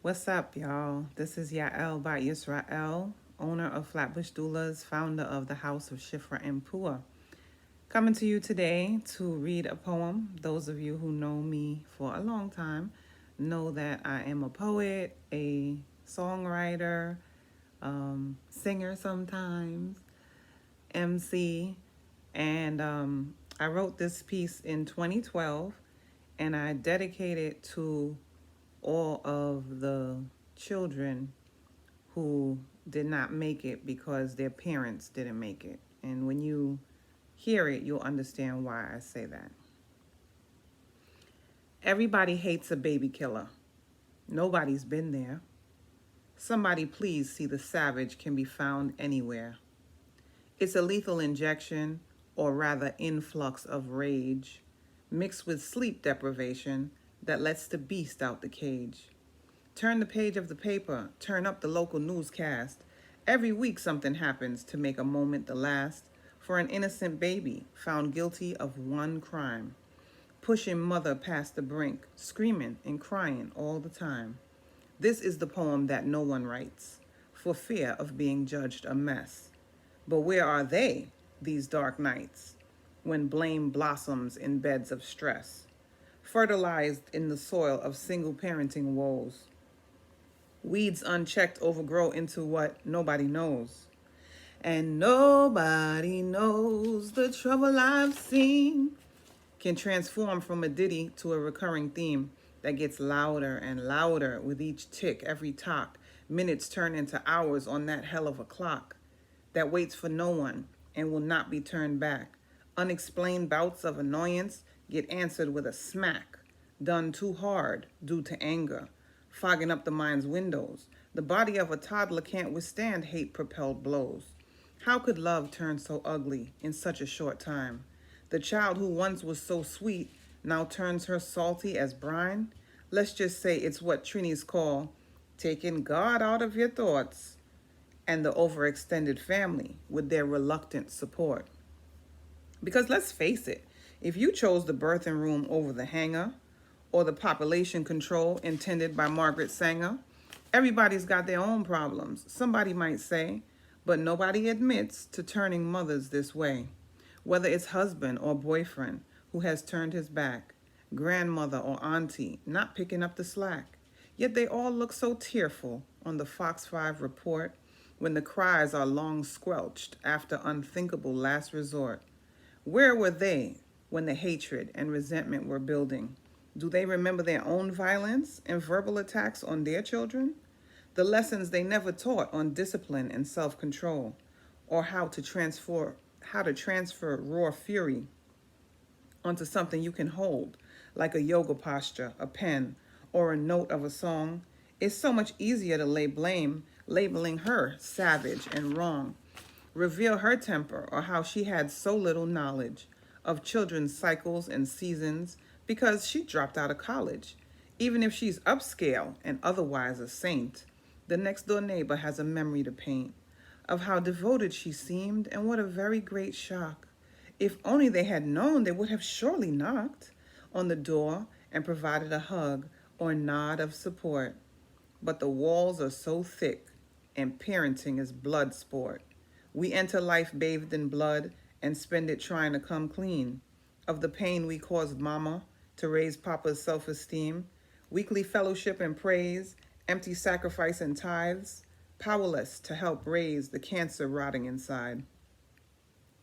What's up, y'all? This is Yael by Yisrael, owner of Flatbush Doulas, founder of the House of Shifra and Pua. Coming to you today to read a poem. Those of you who know me for a long time know that I am a poet, a songwriter, singer sometimes, MC, and I wrote this piece in 2012 and I dedicate it to all of the children who did not make it because their parents didn't make it. And when you hear it, you'll understand why I say that. Everybody hates a baby killer. Nobody's been there. Somebody please see the savage can be found anywhere. It's a lethal injection, or rather influx of rage, mixed with sleep deprivation that lets the beast out the cage. Turn the page of the paper, turn up the local newscast. Every week something happens to make a moment the last for an innocent baby found guilty of one crime, pushing mother past the brink, screaming and crying all the time. This is the poem that no one writes, for fear of being judged a mess. But where are they, these dark nights, when blame blossoms in beds of stress, fertilized in the soil of single parenting woes? Weeds unchecked overgrow into what nobody knows. And nobody knows the trouble I've seen can transform from a ditty to a recurring theme that gets louder and louder with each tick, every talk. Minutes turn into hours on that hell of a clock that waits for no one and will not be turned back. Unexplained bouts of annoyance get answered with a smack, done too hard due to anger, fogging up the mind's windows. The body of a toddler can't withstand hate-propelled blows. How could love turn so ugly in such a short time? The child who once was so sweet now turns her salty as brine. Let's just say it's what Trinis call taking God out of your thoughts and the overextended family with their reluctant support. Because let's face it, if you chose the birthing room over the hangar or the population control intended by Margaret Sanger, everybody's got their own problems, somebody might say, but nobody admits to turning mothers this way. Whether it's husband or boyfriend who has turned his back, grandmother or auntie not picking up the slack. Yet they all look so tearful on the Fox 5 report when the cries are long squelched after unthinkable last resort. Where were they when the hatred and resentment were building? Do they remember their own violence and verbal attacks on their children? The lessons they never taught on discipline and self-control, or how to transfer raw fury onto something you can hold, like a yoga posture, a pen, or a note of a song. It's so much easier to lay blame, labeling her savage and wrong. Reveal her temper or how she had so little knowledge of children's cycles and seasons because she dropped out of college. Even if she's upscale and otherwise a saint, the next door neighbor has a memory to paint of how devoted she seemed, and what a very great shock. If only they had known, they would have surely knocked on the door and provided a hug or nod of support. But the walls are so thick, and parenting is blood sport. We enter life bathed in blood and spend it trying to come clean of the pain we caused mama to raise papa's self-esteem, weekly fellowship and praise, empty sacrifice and tithes, powerless to help raise the cancer rotting inside.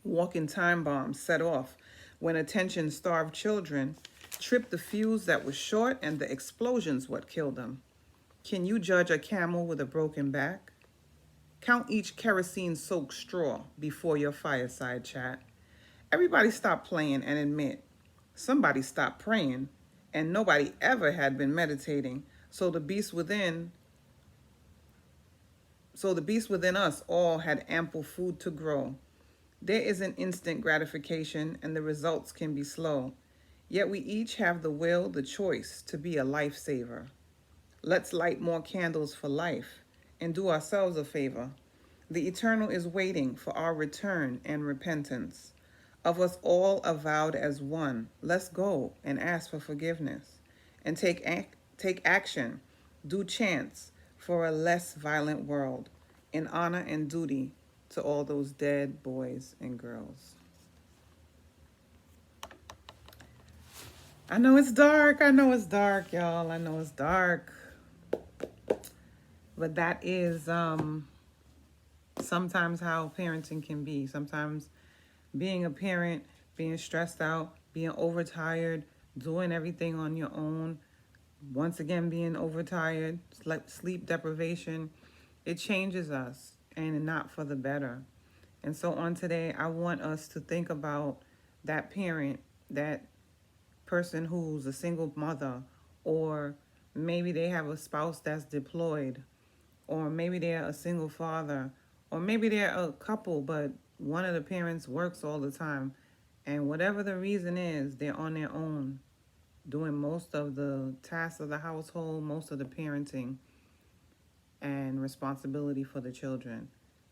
Walking time bombs set off when attention-starved children tripped the fuse that was short, and the explosion's what killed them. Can you judge a camel with a broken back? Count each kerosene-soaked straw before your fireside chat. Everybody stop playing and admit somebody stopped praying, and nobody ever had been meditating, so the beast within us all had ample food to grow. There is an instant gratification, and the results can be slow. Yet we each have the will, the choice to be a lifesaver. Let's light more candles for life and do ourselves a favor. The eternal is waiting for our return and repentance. Of us all avowed as one, let's go and ask for forgiveness and take action Do chants for a less violent world in honor and duty to all those dead boys and girls. I know it's dark. I know it's dark, y'all. I know it's dark. But that is sometimes how parenting can be. Sometimes being a parent, being stressed out, being overtired, doing everything on your own, once again being overtired, sleep deprivation, it changes us and not for the better. And so on today, I want us to think about that parent, that person who's a single mother, or maybe they have a spouse that's deployed, or maybe they're a single father, or maybe they're a couple, but one of the parents works all the time. And whatever the reason is, they're on their own, doing most of the tasks of the household, most of the parenting and responsibility for the children.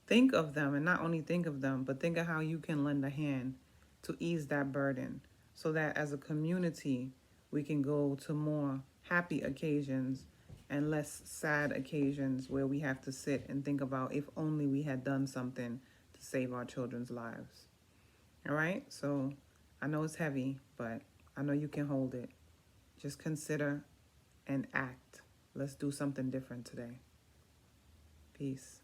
Think of them, and not only think of them, but think of how you can lend a hand to ease that burden so that as a community, we can go to more happy occasions and less sad occasions where we have to sit and think about if only we had done something to save our children's lives. All right? So I know it's heavy, but I know you can hold it. Just consider and act. Let's do something different today. Peace.